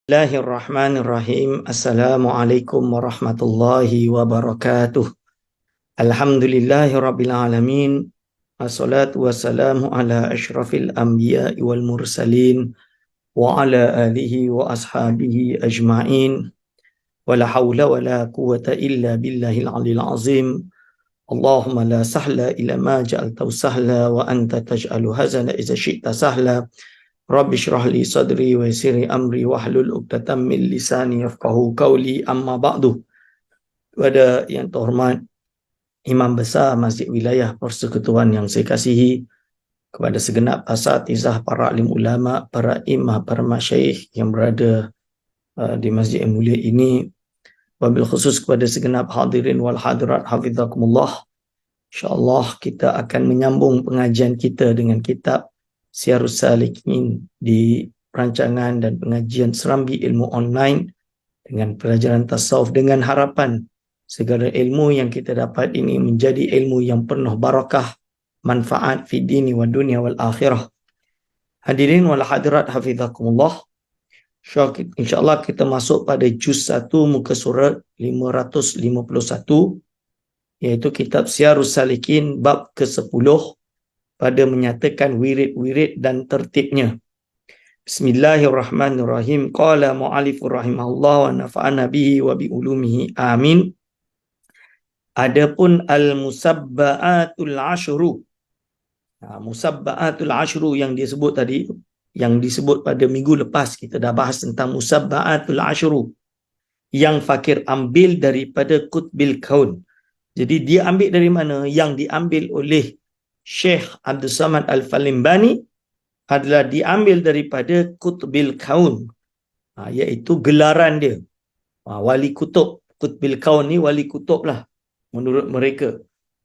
Bismillahirrahmanirrahim. Assalamualaikum warahmatullahi wabarakatuh. Alhamdulillahi rabbil alamin. Assalatu wassalamu ala ashrafil anbiya'i wal mursalin wa ala alihi wa ashabihi ajma'in. Wa la hawla wa la quwata illa billahil aliyil azim. Allahumma la sahla ila ma ja'altahu sahla wa anta taj'alu hazana iza syi'ta sahla. Rabbi syrah li sadri wa yassir li amri wahlul 'uqdatam min lisani yafqahu qawli, amma ba'du. Kepada yang terhormat Imam Besar Masjid Wilayah Persekutuan yang saya kasihi, kepada segenap asatizah, para alim ulama, para imam, para masyayikh yang berada di masjid yang mulia ini, wabil khusus kepada segenap hadirin wal hadirat hafizakumullah. InsyaAllah kita akan menyambung pengajian kita dengan kitab Syiarus Salikin di perancangan dan pengajian Serambi Ilmu Online dengan pelajaran tasawuf, dengan harapan segala ilmu yang kita dapat ini menjadi ilmu yang penuh barakah, manfaat fi dini wa dunia wal akhirah. Hadirin wal hadirat hafizakumullah. InsyaAllah kita masuk pada juz 1 muka surat 551, iaitu kitab Syiarus Salikin bab ke-10 pada menyatakan wirid-wirid dan tertibnya. Bismillahirrahmanirrahim. Qala mu'alifur rahimahullah wa nafa'ana bihi wa bi ulumihi. Amin. Adapun al-musabba'atul ashru. Musabba'atul ashru yang disebut tadi, yang disebut pada minggu lepas, kita dah bahas tentang musabba'atul ashru yang fakir ambil daripada Qutbil Kaun. Jadi dia ambil dari mana? Yang diambil oleh Syekh Abdul Samad Al-Falimbani adalah diambil daripada Qutbil Kaun, iaitu gelaran dia. Wali kutub. Qutbil Kaun ni wali kutub lah menurut mereka.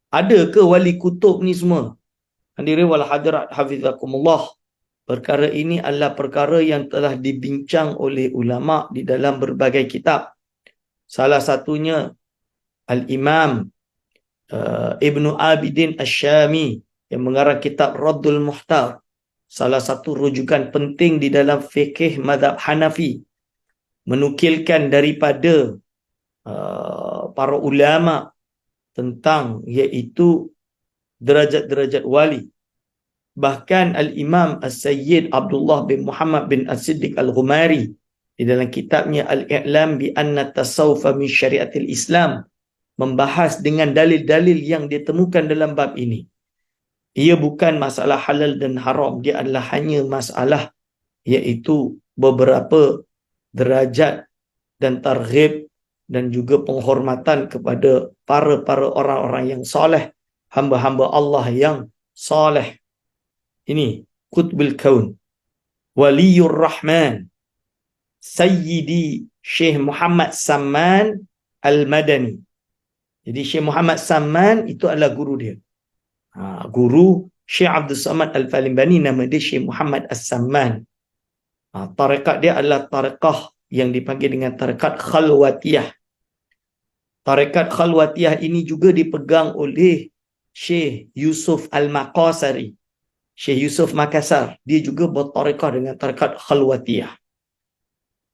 Ada ke wali kutub ni semua? Hadirin wal hadirat hafizakumullah. Perkara ini adalah perkara yang telah dibincang oleh ulama di dalam berbagai kitab. Salah satunya Al-Imam Ibnu Abidin Asy-Syami yang mengarang kitab Raddul Muhtar, salah satu rujukan penting di dalam fikih mazhab Hanafi, menukilkan daripada para ulama tentang iaitu derajat-derajat wali. Bahkan Al-Imam As-Sayyid Abdullah bin Muhammad bin As-Siddiq Al-Ghumari di dalam kitabnya Al-I'lam bi anna tasawufa min syariatil Islam membahas dengan dalil-dalil yang ditemukan dalam bab ini. Ia bukan masalah halal dan haram, dia adalah hanya masalah iaitu beberapa derajat dan targhib dan juga penghormatan kepada para orang-orang yang soleh, hamba-hamba Allah yang soleh. Ini Qutbil Kaun, Waliyur Rahman, Sayyidi Syekh Muhammad Samman Al-Madani. Jadi Syekh Muhammad Samman itu adalah guru dia. Guru Syekh Abdul Samad Al-Falimbani, nama dia Syekh Muhammad As-Samman. Tarekat dia adalah tarekah yang dipanggil dengan tarekat Khalwatiyah. Tarekat Khalwatiyah ini juga dipegang oleh Syekh Yusuf Al-Maqasari. Syekh Yusuf Makassar, dia juga bertarekah dengan tarekat Khalwatiyah.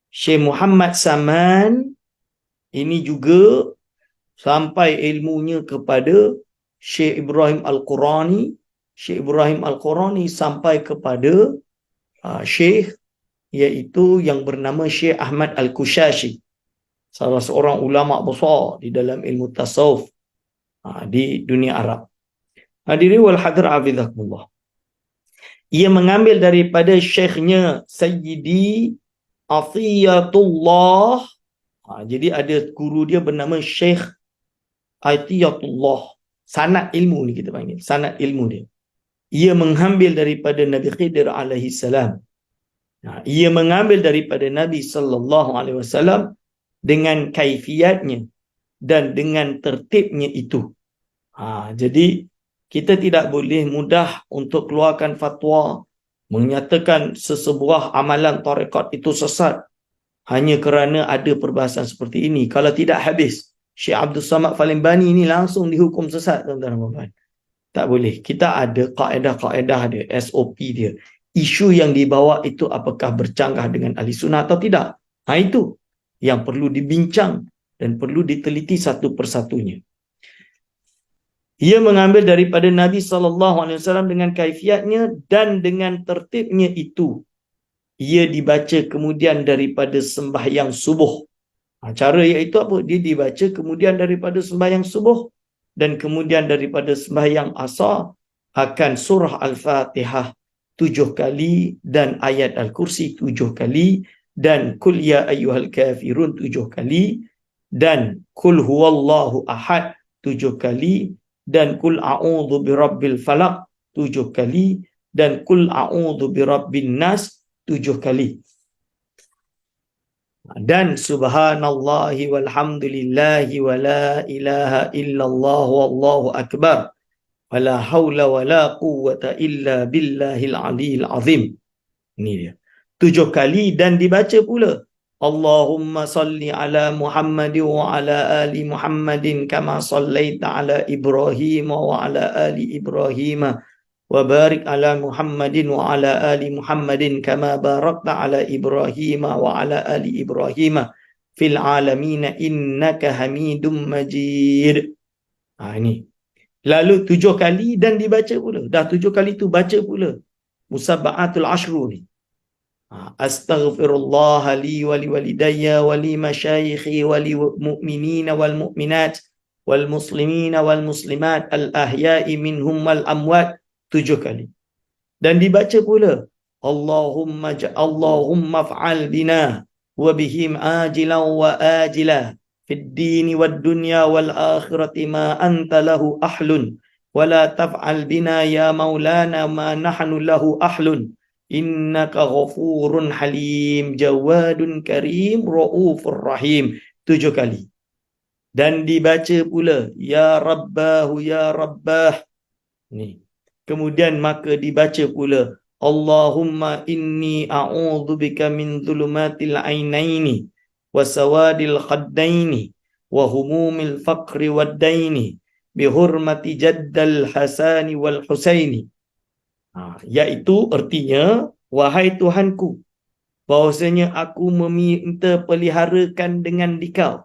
Syekh Muhammad Samman ini juga sampai ilmunya kepada Syekh Ibrahim Al-Qurani. Syekh Ibrahim Al-Qurani sampai kepada Syekh, iaitu yang bernama Syekh Ahmad Al-Kushashi, salah seorang ulama besar di dalam ilmu tasawuf di dunia Arab. Hadirin wal hadir hafizakumullah. Ia mengambil daripada syekhnya Sayyidi Athiyatullah. Jadi ada guru dia bernama Syekh Athiyatullah. Sanad ilmu ni kita panggil, sanad ilmu dia. Ia mengambil daripada Nabi Khidir alaihi salam. Ia mengambil daripada Nabi sallallahu alaihi wasallam dengan kaifiatnya dan dengan tertibnya itu. Jadi kita tidak boleh mudah untuk keluarkan fatwa menyatakan sesebuah amalan tarekat itu sesat hanya kerana ada perbahasan seperti ini. Kalau tidak habis Syekh Abdul Samad Falimbani ini langsung dihukum sesat, tuan-tuan dan puan-puan. Tak boleh. Kita ada kaedah-kaedah dia, SOP dia. Isu yang dibawa itu apakah bercanggah dengan ahli sunnah atau tidak. Itu yang perlu dibincang dan perlu diteliti satu persatunya. Ia mengambil daripada Nabi SAW dengan kaifiatnya dan dengan tertibnya itu. Ia dibaca kemudian daripada sembahyang subuh. Cara iaitu apa? Dia dibaca kemudian daripada sembahyang subuh dan kemudian daripada sembahyang asar akan surah Al-Fatihah 7 kali dan ayat Al-Kursi 7 kali dan Qul ya ayyuhal kafirun 7 kali dan Qul huwallahu ahad 7 kali dan Qul a'udzu birabbil falaq 7 kali dan Qul a'udzu birabbin nas 7 kali. Dan subhanallahi walhamdulillahi wa la ilaha illallah wallahu akbar wa la hawla wa la quwwata illa billahil aliyil azim. Ini dia. 7 kali dan dibaca pula Allahumma salli ala Muhammad wa ala ali Muhammadin kama sallaita ala Ibrahim wa ala ali Ibrahim wa barik ala Muhammadin wa ala ali Muhammadin kama barakta ala Ibrahim wa ala ali Ibrahim fil alamin innaka Hamidum Majid. Ini. Lalu 7 kali dan dibaca pula. Dah 7 kali tu baca pula Musabba'atul Ashru ni. Astaghfirullah li wa li walidayya wa li masyayikhi wa li mu'minina wal mu'minat wal muslimina wal muslimat al ahya'i minhum wal amwat 7 kali. Dan dibaca pula Allahumma fa'al bina wa bihim ajilan wa ajila fid dini wad dunya wal akhirati ma anta lahu ahlun wa la taf'al bina ya maulana ma nahnu lahu ahlun innaka ghafurun halim jawadun karim raufur rahim 7 kali. Dan dibaca pula ya rabbahu ya rabbah. Ni. Kemudian maka dibaca pula Allahumma inni a'udzubika min dhulumatil ainaini wa sawadil khaddaini wa humumil faqri wad daini bi hurmati jaddal hasani wal husaini. Iaitu artinya wahai Tuhanku, bahawasanya aku meminta peliharakan dengan dikau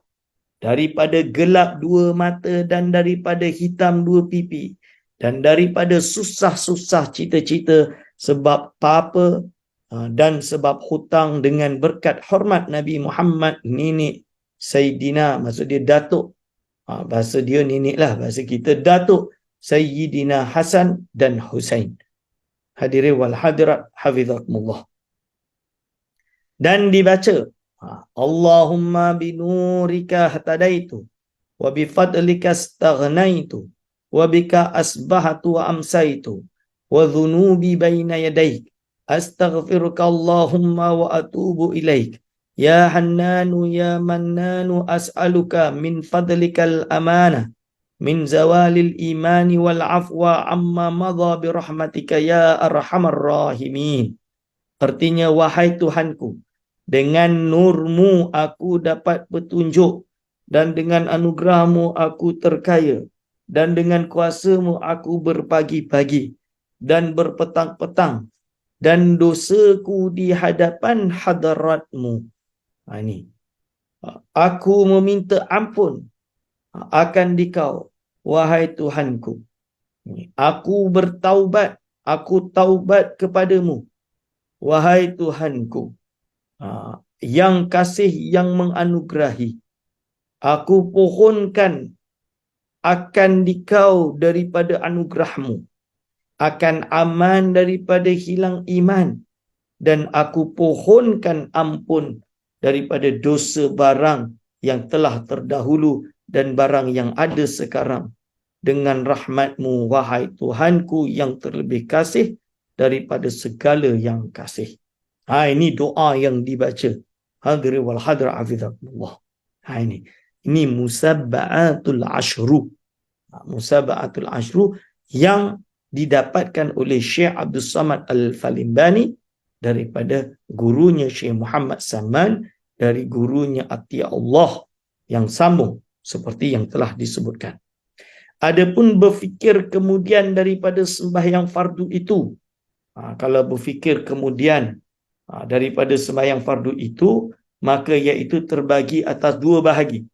daripada gelap 2 mata dan daripada hitam 2 pipi dan daripada susah-susah cita-cita sebab apa dan sebab hutang dengan berkat hormat Nabi Muhammad nenek Sayyidina, maksud dia datuk, bahasa dia nenek lah, bahasa kita datuk Sayyidina Hasan dan Husain. Hadirin wal hadirat hafizakumullah. Dan dibaca Allahumma binurika hatadaitu wa bifadlika astaghnaitu wa bika asbahatu wa amsaitu wa dhunubi baina yadaik astaghfiruka Allahumma wa atubu ilaik ya hannanu ya mannanu as'aluka min fadlikal amanah min zawalil imani wal afwa amma madha birahmatika ya arhamar rahimin. Artinya wahai Tuhanku, dengan nurmu aku dapat petunjuk dan dengan anugerahmu aku terkaya dan dengan kuasamu aku berpagi-pagi dan berpetang-petang dan dosaku di hadapan hadaratmu. Ini. Aku meminta ampun akan dikau, wahai Tuhanku. Aku bertaubat, aku taubat kepadamu, wahai Tuhanku. Yang kasih yang menganugerahi. Aku pohonkan akan dikau daripada anugerahmu, akan aman daripada hilang iman, dan aku pohonkan ampun daripada dosa barang yang telah terdahulu dan barang yang ada sekarang dengan rahmatmu wahai Tuhanku yang terlebih kasih daripada segala yang kasih. Ini doa yang dibaca. Hadirin wal hadirat hafizakumullah. Ini musabba'atul ashru. Musabba'atul ashru yang didapatkan oleh Syekh Abdul Samad Al-Falimbani daripada gurunya Syekh Muhammad Saman, dari gurunya Atiyahullah yang sambung seperti yang telah disebutkan. Adapun berfikir kemudian daripada sembahyang fardu itu, kalau berfikir kemudian daripada sembahyang fardu itu, maka iaitu terbagi atas dua bahagi.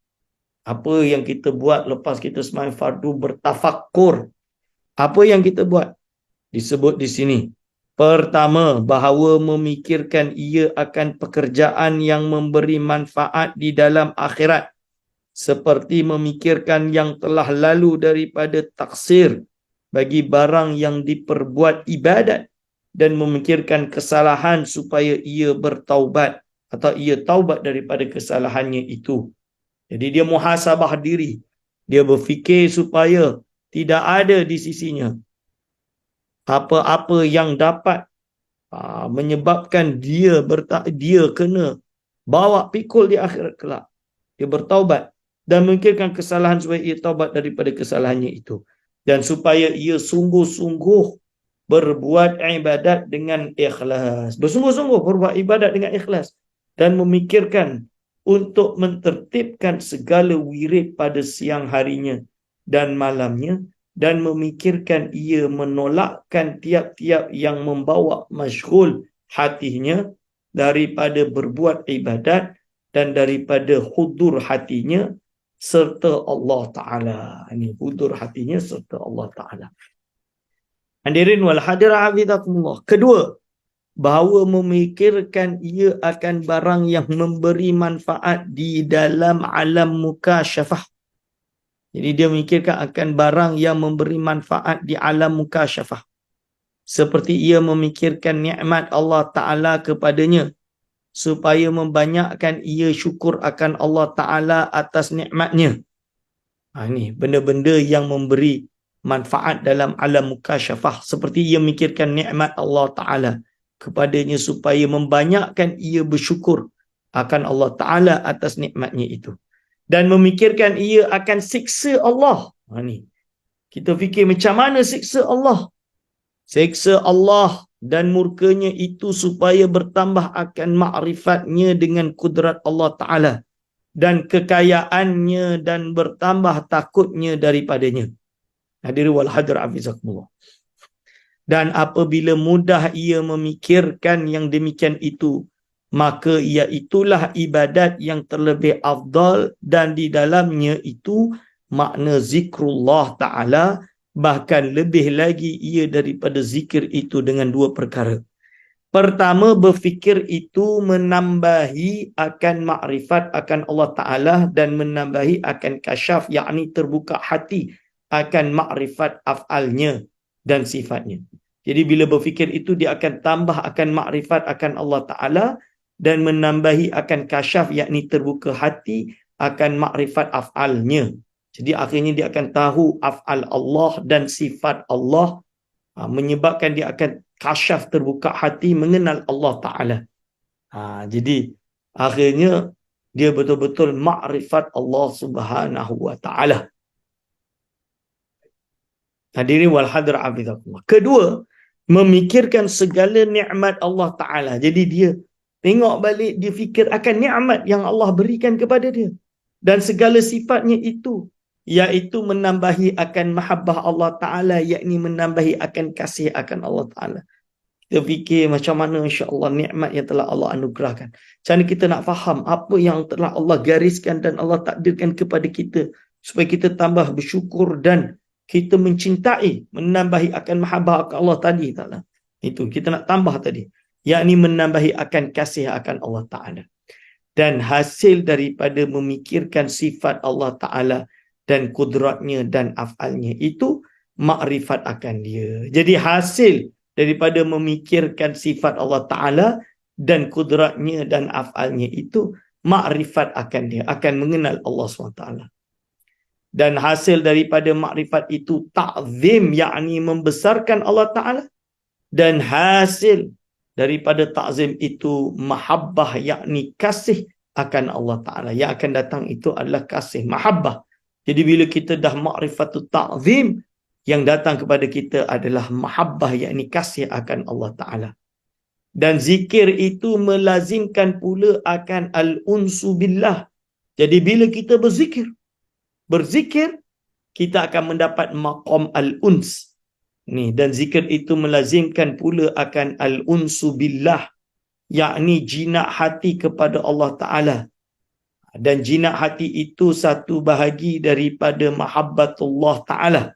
Apa yang kita buat lepas kita sembahyang fardu bertafakkur. Apa yang kita buat? Disebut di sini. Pertama, bahawa memikirkan ia akan pekerjaan yang memberi manfaat di dalam akhirat. Seperti memikirkan yang telah lalu daripada taksir bagi barang yang diperbuat ibadat dan memikirkan kesalahan supaya ia bertaubat atau ia taubat daripada kesalahannya itu. Jadi dia muhasabah diri. Dia berfikir supaya tidak ada di sisinya apa-apa yang dapat menyebabkan dia kena bawa pikul di akhirat kelak. Dia bertaubat dan memikirkan kesalahan supaya ia taubat daripada kesalahannya itu. Dan supaya ia sungguh-sungguh berbuat ibadat dengan ikhlas. Bersungguh-sungguh berbuat ibadat dengan ikhlas. Dan memikirkan untuk mentertibkan segala wirid pada siang harinya dan malamnya. Dan memikirkan ia menolakkan tiap-tiap yang membawa masyghul hatinya daripada berbuat ibadat dan daripada hudur hatinya serta Allah Ta'ala. Ini hudur hatinya serta Allah Ta'ala. Hadirin wal hadirat hafizakumullah. Kedua, bahawa memikirkan ia akan barang yang memberi manfaat di dalam alam mukasyafah. Jadi dia memikirkan akan barang yang memberi manfaat di alam mukasyafah. Seperti ia memikirkan nikmat Allah Ta'ala kepadanya, supaya membanyakkan ia syukur akan Allah Ta'ala atas nikmatnya. Ini benda-benda yang memberi manfaat dalam alam mukasyafah. Seperti ia memikirkan nikmat Allah Ta'ala kepadanya supaya membanyakkan ia bersyukur akan Allah Ta'ala atas nikmatnya itu. Dan memikirkan ia akan siksa Allah. Ini. Kita fikir macam mana siksa Allah. Siksa Allah dan murkanya itu supaya bertambah akan ma'rifatnya dengan kudrat Allah Ta'ala. Dan kekayaannya dan bertambah takutnya daripadanya. Hadirin wal hadir hafizakumullah. Dan apabila mudah ia memikirkan yang demikian itu, maka iaitulah ibadat yang terlebih afdal dan di dalamnya itu makna zikrullah Ta'ala, bahkan lebih lagi ia daripada zikir itu dengan dua perkara. Pertama, berfikir itu menambahi akan makrifat akan Allah Ta'ala dan menambahi akan kasyaf, yakni terbuka hati akan makrifat af'alnya dan sifatnya. Jadi bila berfikir itu dia akan tambah akan makrifat akan Allah Ta'ala dan menambahi akan kasyaf, yakni terbuka hati akan makrifat af'alnya. Jadi akhirnya dia akan tahu af'al Allah dan sifat Allah, menyebabkan dia akan kasyaf, terbuka hati mengenal Allah Ta'ala. Jadi akhirnya dia betul-betul makrifat Allah Subhanahu Wa Ta'ala. Hadirin wal hadir hafizakumullah. Kedua, memikirkan segala nikmat Allah Ta'ala. Jadi dia tengok balik, dia fikir akan nikmat yang Allah berikan kepada dia. Dan segala sifatnya itu, iaitu menambahi akan mahabbah Allah Ta'ala, yakni menambahi akan kasih akan Allah Ta'ala. Kita fikir macam mana insya-Allah nikmat yang telah Allah anugerahkan. Macam mana kita nak faham apa yang telah Allah gariskan dan Allah takdirkan kepada kita, supaya kita tambah bersyukur dan kita mencintai, menambahi akan mahabbah akan Allah tadi. Itu kita nak tambah tadi, yakni menambahi akan kasih akan Allah Ta'ala. Dan hasil daripada memikirkan sifat Allah Ta'ala dan kudratnya dan af'alnya itu makrifat akan dia. Jadi hasil daripada memikirkan sifat Allah Ta'ala dan kudratnya dan af'alnya itu makrifat akan dia, akan mengenal Allah SWT. Dan hasil daripada makrifat itu ta'zim, yakni membesarkan Allah Ta'ala. Dan hasil daripada ta'zim itu mahabbah, yakni kasih akan Allah Ta'ala. Yang akan datang itu adalah kasih, mahabbah. Jadi bila kita dah ma'rifatut ta'zim, yang datang kepada kita adalah mahabbah, yakni kasih akan Allah Ta'ala. Dan zikir itu melazimkan pula akan al-unsu billah. Jadi bila kita berzikir, kita akan mendapat maqam al-uns. Dan zikir itu melazimkan pula akan al-unsu billah, yakni jinak hati kepada Allah Ta'ala. Dan jinak hati itu satu bahagi daripada mahabbatullah Ta'ala.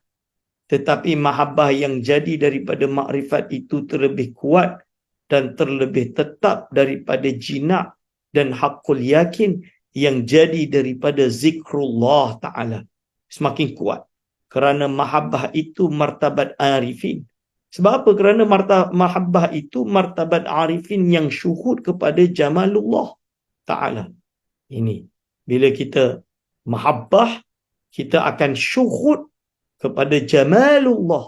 Tetapi mahabbah yang jadi daripada makrifat itu terlebih kuat dan terlebih tetap daripada jinak dan haqqul yakin yang jadi daripada zikrullah Ta'ala. Semakin kuat. Kerana mahabbah itu martabat arifin. Sebab apa? Kerana mahabbah itu martabat arifin yang syuhud kepada jamalullah Ta'ala. Ini. Bila kita mahabbah, kita akan syuhud kepada jamalullah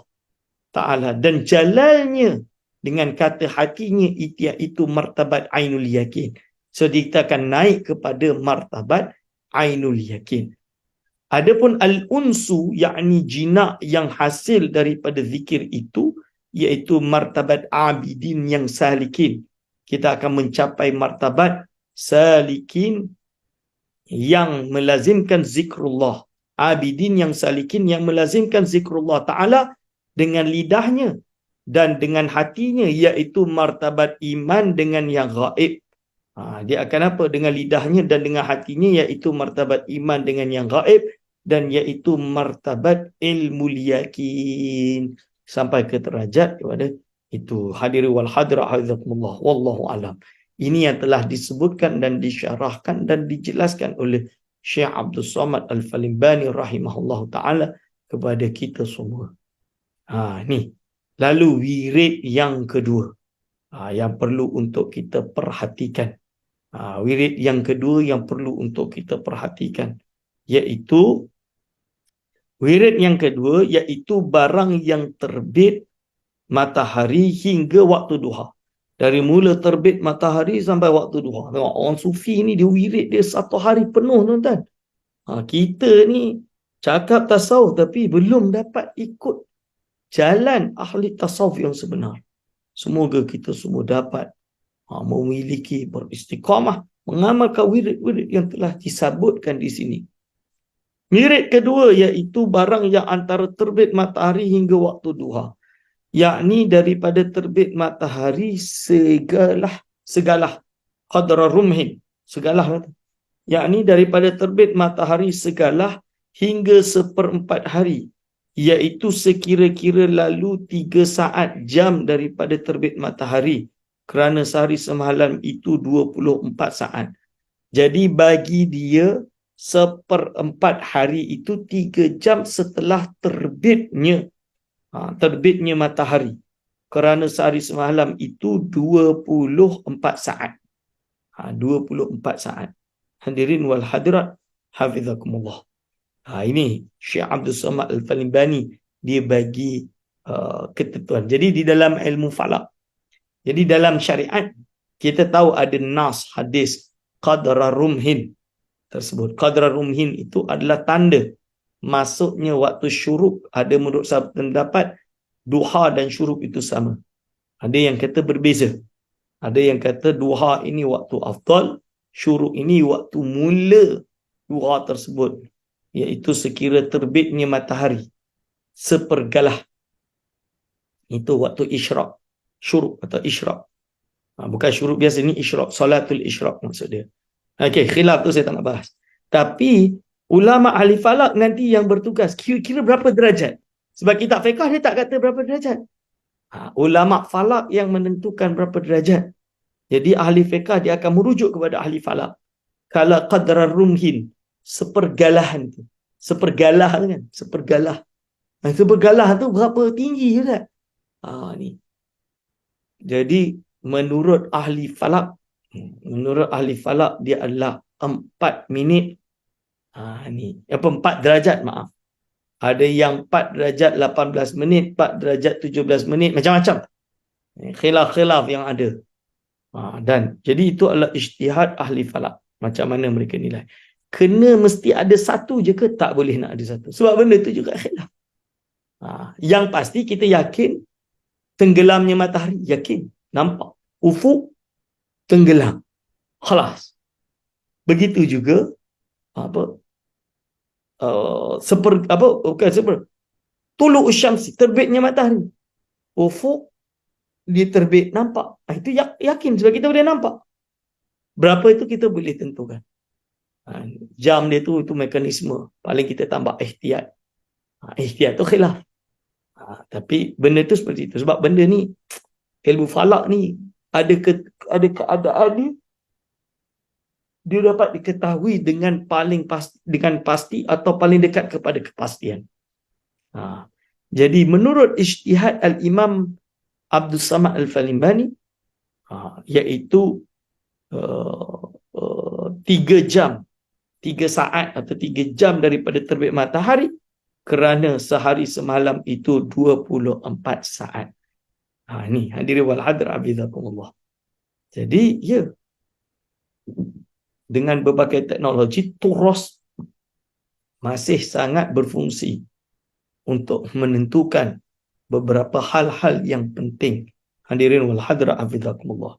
Ta'ala. Dan jalalnya dengan kata hatinya itu martabat ainul yakin. So kita akan naik kepada martabat ainul yakin. Adapun al-unsu, yakni jinak yang hasil daripada zikir itu, iaitu martabat abidin yang salikin. Kita akan mencapai martabat salikin yang melazimkan zikrullah. Abidin yang salikin yang melazimkan zikrullah Ta'ala dengan lidahnya dan dengan hatinya, iaitu martabat iman dengan yang gaib. Dia akan apa? Dengan lidahnya dan dengan hatinya, iaitu martabat iman dengan yang gaib dan iaitu martabat ilmu yakin. Sampai ke derajat kepada itu. Hadiri wal hadra hafizakumullah. Wallahu alam. Ini yang telah disebutkan dan disyarahkan dan dijelaskan oleh Syekh Abdul Samad Al-Falimbani rahimahullah ta'ala kepada kita semua. Ni. Lalu wirid yang kedua. Yang perlu untuk kita perhatikan. Wirid yang kedua yang perlu untuk kita perhatikan. Iaitu, wirid yang kedua iaitu barang yang terbit matahari hingga waktu duha. Dari mula terbit matahari sampai waktu duha. Tengok, orang sufi ni dia wirid dia satu hari penuh, tuan-tuan. Kita ni cakap tasawuf tapi belum dapat ikut jalan ahli tasawuf yang sebenar. Semoga kita semua dapat memiliki beristiqamah, mengamalkan wirid-wirid yang telah disebutkan di sini. Wirid kedua iaitu barang yang antara terbit matahari hingga waktu duha. Yakni daripada terbit matahari segala qadra rumhin, segala, yakni daripada terbit matahari segala hingga 1/4 hari, iaitu sekira-kira lalu 3 saat jam daripada terbit matahari, kerana sehari semalam itu 24 saat. Jadi bagi dia 1/4 hari itu 3 jam setelah terbitnya matahari, kerana sehari semalam itu 24 saat. 24 saat. Hadirin wal hadirat hafizakumullah. Ini Syekh Abdul Samad Al-Falimbani dia bagi ketentuan. Jadi di dalam ilmu falak, jadi dalam syariat kita tahu ada nas hadis qadra rumhin tersebut. Qadra rumhin itu adalah tanda masuknya waktu syuruk. Ada menurut sahabat pendapat duha dan syuruk itu sama. Ada yang kata berbeza. Ada yang kata duha ini waktu afdal, syuruk ini waktu mula duha tersebut, iaitu sekira terbitnya matahari 1/4. Itu waktu isyraq. Syuruk atau isyraq. Bukan syuruk biasa, ni isyraq, salatul isyraq maksud dia. Okey, khilaf tu saya tak nak bahas. Tapi ulama ahli falak nanti yang bertugas kira-kira berapa derajat. Sebab kitab fiqh dia tak kata berapa derajat. Ulama falak yang menentukan berapa derajat. Jadi ahli fiqh dia akan merujuk kepada ahli falak. Kalau qadra rumhin, 1/4 tu. 1/4 kan? 1/4. 1/4 tu berapa tinggi juga. Ni. Jadi menurut ahli falak dia adalah 4 minit. Ni. 4 derajat, maaf. Ada yang 4 derajat 18 minit, 4 derajat 17 minit, macam-macam. Khilaf-khilaf yang ada. Dan jadi itu adalah ijtihad ahli falak. Macam mana mereka nilai. Kena mesti ada satu je ke? Tak boleh nak ada satu. Sebab benda itu juga khilaf. Yang pasti kita yakin tenggelamnya matahari. Yakin. Nampak. Ufuk tenggelam. Khalas. Begitu juga tulu'u syamsi, terbitnya matahari. Ufuk dia terbit nampak. Itu yakin sebab kita boleh nampak. Berapa itu kita boleh tentukan. Jam dia tu, itu mekanisme. Paling kita tambah ihtiyat. Ihtiyat tu khilaf. Tapi benda tu seperti itu. Sebab benda ni, ilmu falak ni, ada keadaan ni, dia dapat diketahui dengan pasti atau paling dekat kepada kepastian. Jadi menurut ijtihad Al-Imam Abdul Samad Al-Falimbani, iaitu 3 jam, 3 saat atau 3 jam daripada terbit matahari, kerana sehari semalam itu 24 saat. Ni hadirin wal hadr abizakumullah. Jadi ya, dengan berbagai teknologi terus masih sangat berfungsi untuk menentukan beberapa hal-hal yang penting. Hadirin wal hadra hafizakumullah.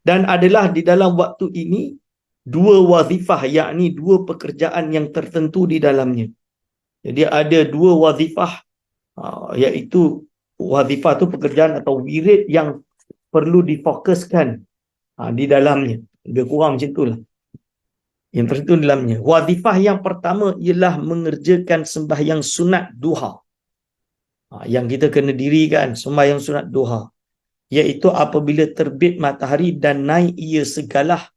Dan adalah di dalam waktu ini 2 wazifah, yakni 2 pekerjaan yang tertentu di dalamnya. Jadi ada 2 wazifah, iaitu wazifah tu pekerjaan atau wirid yang perlu difokuskan di dalamnya. Lebih kurang macam itulah. Yang tertentu di dalamnya. Wazifah yang pertama ialah mengerjakan sembahyang sunat duha. Yang kita kena dirikan sembahyang sunat duha, iaitu apabila terbit matahari dan naik ia segalah,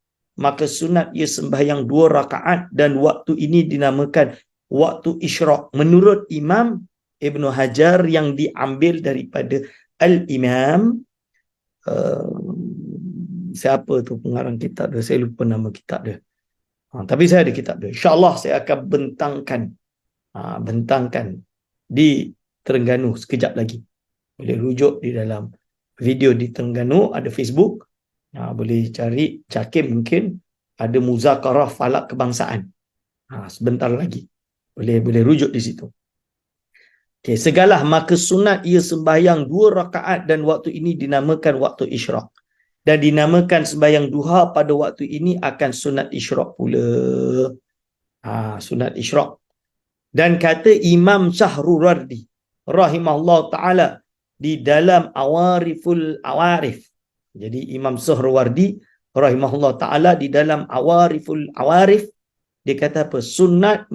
maka sunat ia sembahyang 2 rakaat, dan waktu ini dinamakan waktu isyraq menurut Imam Ibn Hajar yang diambil daripada Al-Imam siapa tu pengarang kitab dia, saya lupa nama kitab dia. Tapi saya ada kitab dia. InsyaAllah saya akan bentangkan di Terengganu sekejap lagi. Boleh rujuk di dalam video di Terengganu, ada Facebook. Boleh cari Cakim, mungkin ada muzakarah falak kebangsaan. Sebentar lagi. Boleh rujuk di situ. Okay, segalah maka sunat ia sembahyang 2 rakaat, dan waktu ini dinamakan waktu isyraq. Dan dinamakan sembahyang duha pada waktu ini akan sunat isyraq pula. Sunat isyraq. Dan kata Imam Syahrurwardi rahimahullah ta'ala di dalam Awariful Awarif. Jadi Imam Syahrurwardi rahimahullah ta'ala di dalam Awariful Awarif, dia kata apa? Sunat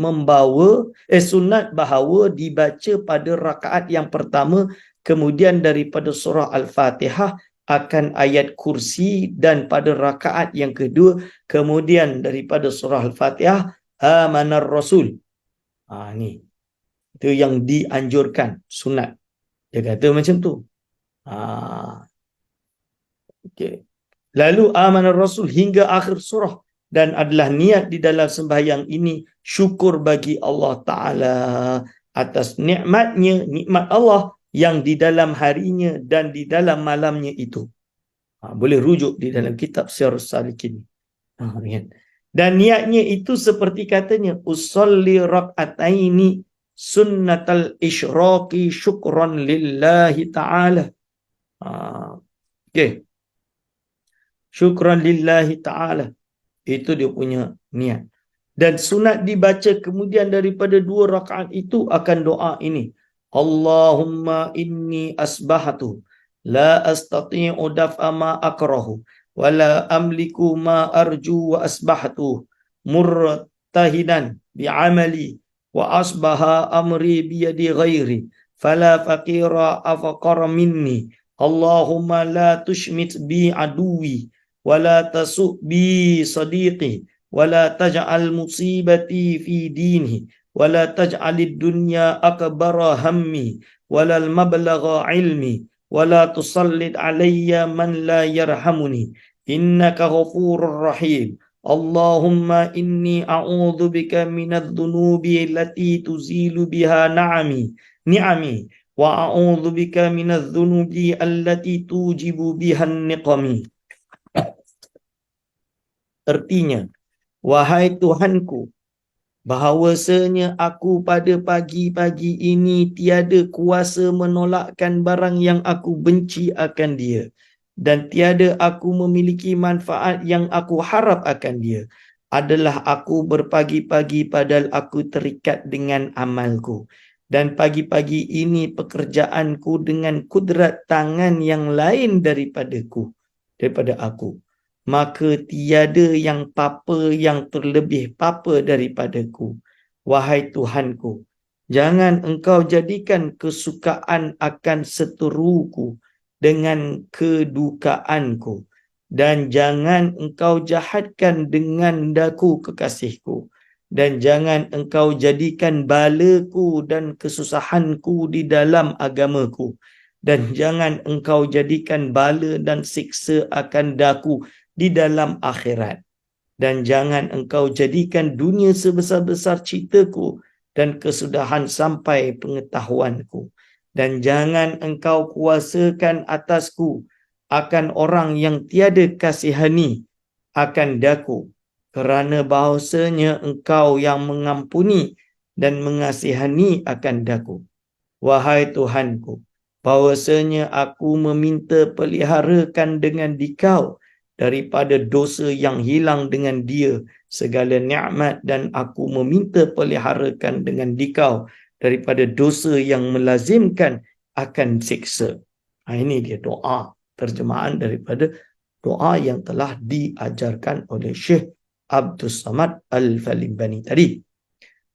bahawa dibaca pada rakaat yang pertama, kemudian daripada surah Al-Fatihah akan ayat kursi, dan pada rakaat yang kedua kemudian daripada surah Al-Fatihah amanar rasul. Ni itu yang dianjurkan sunat. Dia kata macam tu. Okay. Lalu amanar rasul hingga akhir surah, dan adalah niat di dalam sembahyang ini syukur bagi Allah Ta'ala atas nikmat Allah yang di dalam harinya dan di dalam malamnya itu. Boleh rujuk di dalam kitab Sirrus Salikin. Dan niatnya itu seperti katanya, usolli rak'ataini sunnatal isyraqi syukran lillahi ta'ala. Okay. Syukran lillahi ta'ala. Itu dia punya niat. Dan sunat dibaca kemudian daripada 2 rakaat itu akan doa ini. Allahumma inni asbahatu la astati'u daf'a ma akrahu wa la amliku ma arju wa asbahatu murtahidan bi'amali wa asbaha amri biyadi ghairi fala faqira afaqara minni. Allahumma la tushmit bi aduwi wa la tasu' bi sadiqi wa la taj'al musibati fi dini wa la taj'alid dunya akbara hammi wa la mablagha ilmi wa la tusallid alayya man la yarhamuni innaka ghafurur rahim. Allahumma inni a'udzu bika minadh dhunubi allati tuzilu biha ni'ami wa a'udzu bika minadh dhunubi allati tujibu biha niqami. Artinya, wahai Tuhanku, bahawasanya aku pada pagi-pagi ini tiada kuasa menolakkan barang yang aku benci akan dia, dan tiada aku memiliki manfaat yang aku harap akan dia. Adalah aku berpagi-pagi padahal aku terikat dengan amalku. dan pagi-pagi ini pekerjaanku dengan kudrat tangan yang lain daripada aku. Maka tiada yang papa yang terlebih papa daripadaku. Wahai Tuhanku, jangan engkau jadikan kesukaan akan seteruku dengan kedukaanku, dan jangan engkau jahatkan dengan daku kekasihku, dan jangan engkau jadikan balaku dan kesusahanku di dalam agamaku, dan jangan engkau jadikan bala dan siksa akan daku di dalam akhirat, dan jangan engkau jadikan dunia sebesar-besar citaku dan kesudahan sampai pengetahuanku, dan jangan engkau kuasakan atasku akan orang yang tiada kasihani akan daku, kerana bahawasanya engkau yang mengampuni dan mengasihani akan daku. Wahai Tuhanku, bahawasanya aku meminta peliharakan dengan dikau daripada dosa yang hilang dengan dia segala nikmat, dan aku meminta peliharakan dengan dikau daripada dosa yang melazimkan akan siksa. Ini dia doa, terjemahan daripada doa yang telah diajarkan oleh Syekh Abdul Samad Al-Falimbani tadi.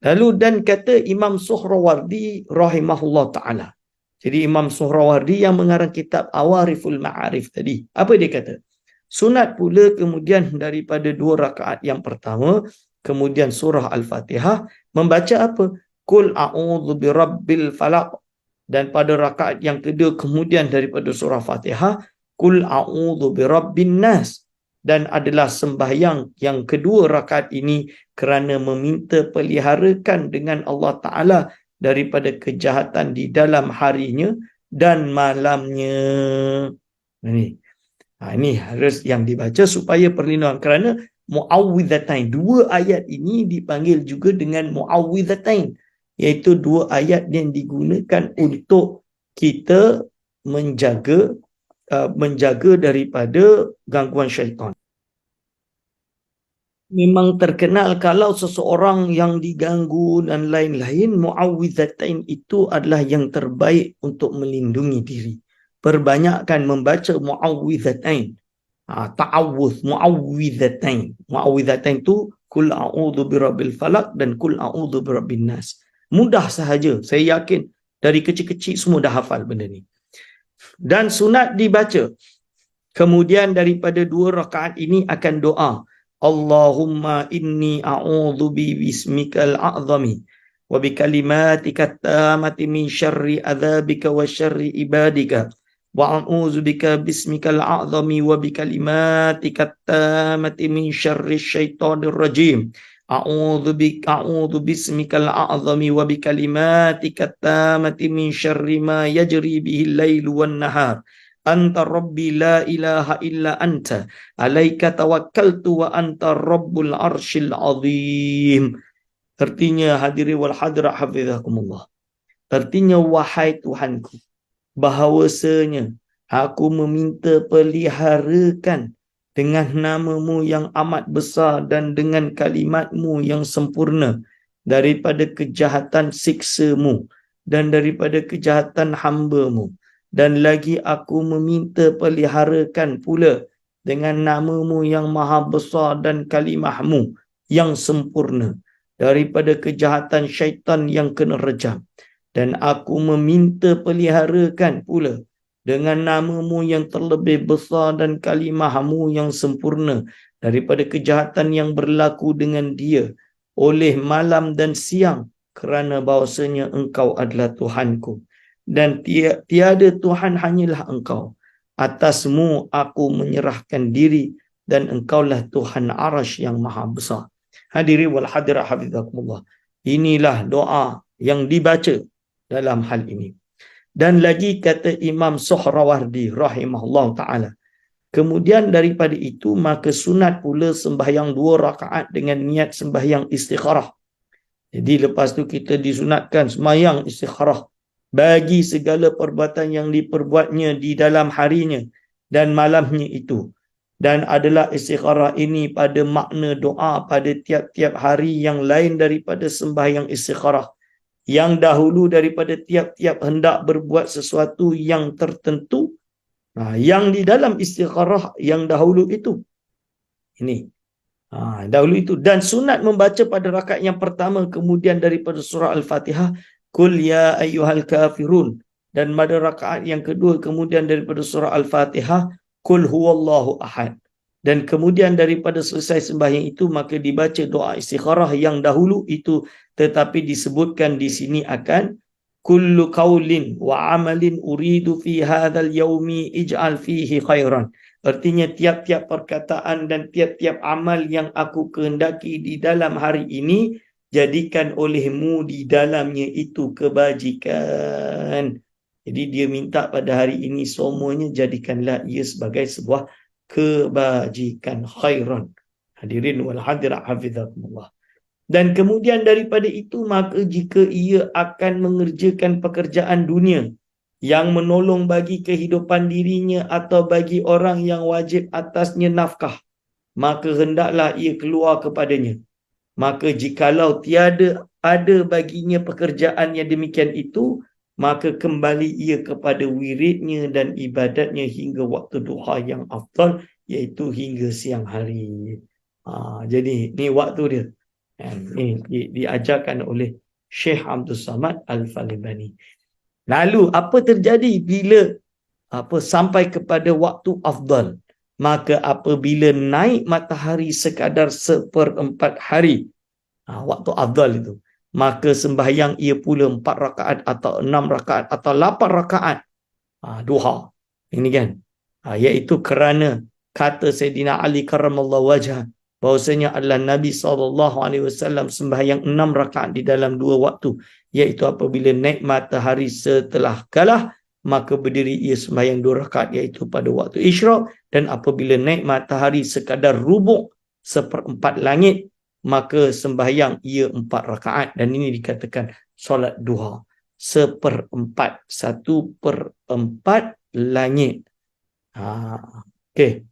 Lalu dan kata Imam Suhrawardi rahimahullah ta'ala. Jadi Imam Suhrawardi yang mengarang kitab Awariful Ma'arif tadi, apa dia kata? Sunat pula kemudian daripada 2 rakaat yang pertama, kemudian surah Al-Fatihah, membaca apa? Qul a'udzu birabbil falaq. Dan pada rakaat yang kedua kemudian daripada surah Fatihah, Qul a'udzu birabbin nas. Dan adalah sembahyang yang kedua rakaat ini kerana meminta peliharakan dengan Allah Ta'ala daripada kejahatan di dalam harinya dan malamnya. Ini harus yang dibaca supaya perlindungan, kerana mu'awwidhatain. 2 ayat ini dipanggil juga dengan mu'awwidhatain, iaitu 2 ayat yang digunakan untuk kita menjaga daripada gangguan syaitan. Memang terkenal kalau seseorang yang diganggu dan lain-lain, mu'awwidhatain itu adalah yang terbaik untuk melindungi diri. Perbanyakkan membaca mu'awwidhatain. Ta'awudh, mu'awwidhatain. Mu'awwidhatain itu Qul a'udzu birabbil falaq dan Qul a'udzu birabbin nas. Mudah sahaja. Saya yakin dari kecil-kecil semua dah hafal benda ni. Dan sunat dibaca. Kemudian daripada 2 rakaat ini akan doa, Allahumma inni a'udzu bismikal a'zami wa bikalimatika tamati min syarri adzabika wa syarri ibadika wa a'udzu bika bismikal a'zami wa bikalimatika tamati min syarri syaitonir rajim. A'udzu bismikal a'zami wa bikalimatika tamati min syarri ma yajri bihil lailu wan nahar. Anta rabbi la ilaha illa anta alaika tawakkaltu wa anta rabbul arshil azim. Artinya hadiri wal hadra hafizakumullah. Artinya wahai Tuhanku, bahawasanya aku meminta peliharakan dengan namamu yang amat besar dan dengan kalimatmu yang sempurna daripada kejahatan siksamu dan daripada kejahatan hamba-Mu. Dan lagi aku meminta peliharakan pula dengan namamu yang maha besar dan kalimahmu yang sempurna daripada kejahatan syaitan yang kena rejam. Dan aku meminta peliharakan pula dengan namamu yang terlebih besar dan kalimahmu yang sempurna daripada kejahatan yang berlaku dengan dia oleh malam dan siang, kerana bahawasanya engkau adalah Tuhanku. Dan tiada Tuhan hanyalah engkau. Atasmu aku menyerahkan diri dan engkaulah Tuhan Arasy yang maha besar. Hadiri wal hadirah hafizakumullah. Inilah doa yang dibaca dalam hal ini. Dan lagi kata Imam Suhrawardi rahimahullah ta'ala, kemudian daripada itu maka sunat pula sembahyang 2 rakaat dengan niat sembahyang istikharah. Jadi lepas tu kita disunatkan sembahyang istikharah bagi segala perbuatan yang diperbuatnya di dalam harinya dan malamnya itu. Dan adalah istikharah ini pada makna doa pada tiap-tiap hari yang lain daripada sembahyang istikharah. yang dahulu daripada tiap-tiap hendak berbuat sesuatu yang tertentu. Yang di dalam istikharah yang dahulu itu. Ini. Dahulu itu. Dan sunat membaca pada rakaat yang pertama kemudian daripada surah Al-Fatihah, Qul ya ayyuhal kafirun. Dan pada rakaat yang kedua kemudian daripada surah Al-Fatihah, Qul huwallahu ahad. Dan kemudian daripada selesai sembahyang itu maka dibaca doa istikharah yang dahulu itu, tetapi disebutkan di sini akan kullu qaulin wa amalin uridu fi hadzal yaumi ij'al fihi khairan. Artinya tiap-tiap perkataan dan tiap-tiap amal yang aku kehendaki di dalam hari ini, jadikan olehmu di dalamnya itu kebajikan. Jadi dia minta pada hari ini semuanya jadikanlah ia sebagai sebuah kebajikan, khairan. Hadirin wal hadirat hafizakumullah. Dan kemudian daripada itu maka jika ia akan mengerjakan pekerjaan dunia yang menolong bagi kehidupan dirinya atau bagi orang yang wajib atasnya nafkah, maka hendaklah ia keluar kepadanya. Maka jikalau tiada ada baginya pekerjaan yang demikian itu, maka kembali ia kepada wiridnya dan ibadatnya hingga waktu duha yang afdal, iaitu hingga siang hari. Jadi ni waktu dia. Ini diajarkan oleh Syekh Abdul Samad Al-Falibani. Lalu apa terjadi bila sampai kepada waktu afdal? Maka apabila naik matahari sekadar 1/4 hari, waktu afdal itu, maka sembahyang ia pula 4 rakaat atau 6 rakaat atau 8 rakaat duha. Ini kan, iaitu kerana kata Sayyidina Ali karramallahu wajhah, bahawasanya adalah Nabi SAW sembahyang 6 rakaat di dalam 2 waktu, iaitu apabila naik matahari setelah galah, maka berdiri ia sembahyang 2 rakaat iaitu pada waktu isyraq, dan apabila naik matahari sekadar rubuk 1/4 langit, maka sembahyang ia 4 rakaat. Dan ini dikatakan solat duha, 1/4, 1/4 langit. Okey.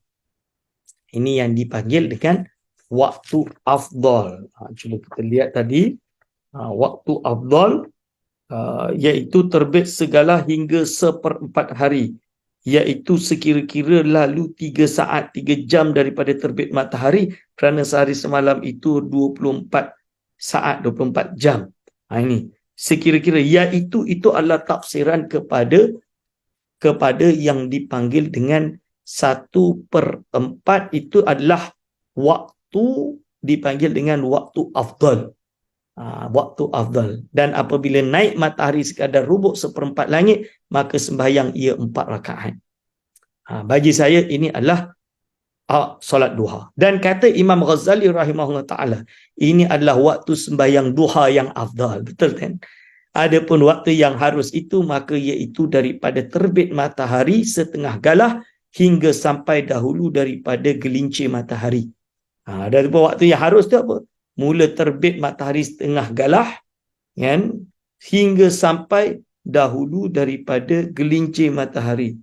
Ini yang dipanggil dengan waktu afdal. Cuba kita lihat tadi. Waktu afdal iaitu terbit segala hingga 1/4 hari, iaitu sekira-kira lalu 3 saat 3 jam daripada terbit matahari, kerana sehari semalam itu 24 saat 24 jam. Ini sekira-kira, iaitu itu adalah tafsiran kepada yang dipanggil dengan 1/4 itu adalah waktu dipanggil dengan waktu afdal. Waktu afdal. Dan apabila naik matahari sekadar rubuk 1/4 langit, maka sembahyang ia 4 rakaat. Bagi saya ini adalah solat duha. Dan kata Imam Ghazali rahimahullah ta'ala, ini adalah waktu sembahyang duha yang afdal. Betul kan? Adapun waktu yang harus itu, maka iaitu daripada terbit matahari setengah galah hingga sampai dahulu daripada gelincir matahari. Daripada waktu yang harus tu apa? Mula terbit matahari setengah galah, kan, hingga sampai dahulu daripada gelincir matahari.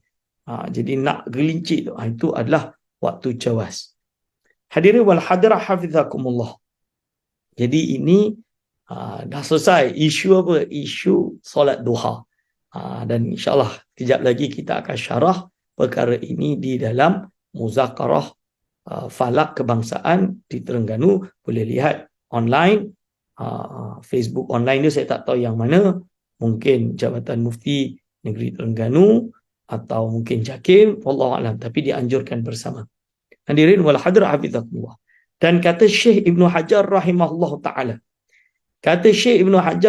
Jadi nak gelincir tu, itu adalah waktu cawas. Hadirin wal hadirat hafizakumullah. Jadi ini dah selesai isu apa? Isu solat duha. Dan insyaAllah kejap lagi kita akan syarah perkara ini di dalam muzakarah Falak Kebangsaan di Terengganu. Boleh lihat online, Facebook online dia saya tak tahu yang mana, mungkin Jabatan Mufti Negeri Terengganu atau mungkin JAKIM, wallahualam, tapi dianjurkan bersama. Hadirin wal hadirat hafizakumullah. Dan kata Syekh Ibn Hajar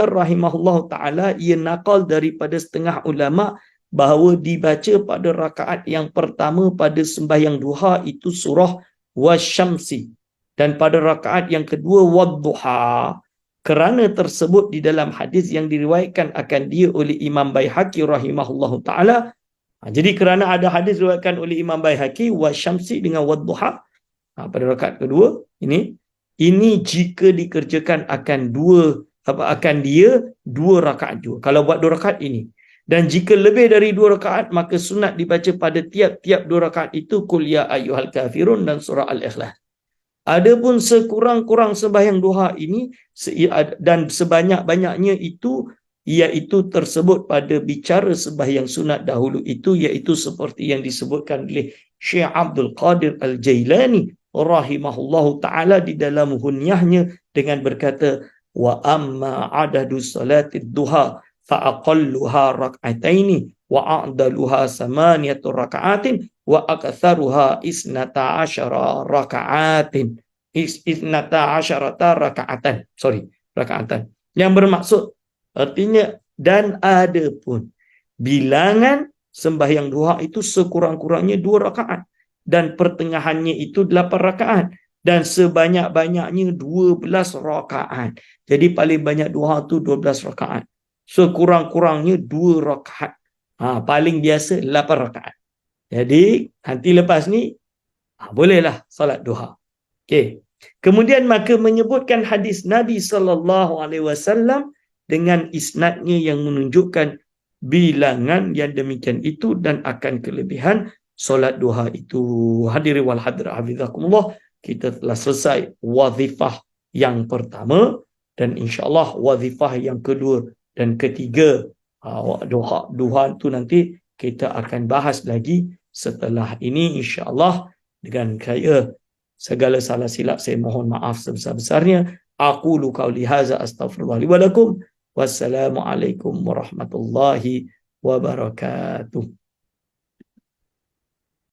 rahimahullah ta'ala, ia nakal daripada setengah ulama bahawa dibaca pada rakaat yang pertama pada sembahyang duha itu surah Wasyamsi, dan pada rakaat yang kedua Wadduha, kerana tersebut di dalam hadis yang diriwayatkan akan dia oleh Imam Baihaqi rahimahullahu ta'ala. Jadi kerana ada hadis diriwayatkan oleh Imam Baihaqi Wasyamsi dengan Wadduha pada rakaat kedua, ini jika dikerjakan akan dia 2 rakaat juga. Kalau buat 2 rakaat ini. Dan jika lebih dari 2 rakaat, maka sunat dibaca pada tiap-tiap 2 rakaat itu Qul ya ayyuhal kafirun dan surah Al-Ikhlas. Adapun sekurang-kurang sembahyang duha ini dan sebanyak-banyaknya itu iaitu tersebut pada bicara sembahyang sunat dahulu itu, iaitu seperti yang disebutkan oleh Syekh Abdul Qadir Al-Jailani rahimahullahu ta'ala di dalam hunyahnya dengan berkata, wa amma adadu salatid duha fa'aqalluha rak'ataini wa a'daluha samaniyatu raka'atin wa aktharuha isnata asyara raka'atin isnata asyarata raka'atan raka'atan, yang bermaksud artinya, dan ada pun bilangan sembahyang duha itu sekurang-kurangnya 2 rakaat dan pertengahannya itu 8 rakaat dan sebanyak-banyaknya 12 rakaat. Jadi paling banyak duha tu 12 rakaat. Sekurang-kurangnya 2 rakaat. Paling biasa 8 rakaat. Jadi nanti lepas ni bolehlah salat duha. Okey. Kemudian maka menyebutkan hadis Nabi SAW dengan isnadnya yang menunjukkan bilangan yang demikian itu dan akan kelebihan solat duha itu. Hadirin wal hadirat hafizakumullah, kita telah selesai wazifah yang pertama dan insya-Allah wazifah yang kedua dan ketiga duha itu nanti kita akan bahas lagi setelah ini insya-Allah. Dengan saya segala salah silap saya mohon maaf sebesar-besarnya. Aqulu qauli hadza astaghfirullah li wa lakum. Wassalamualaikum warahmatullahi wabarakatuh.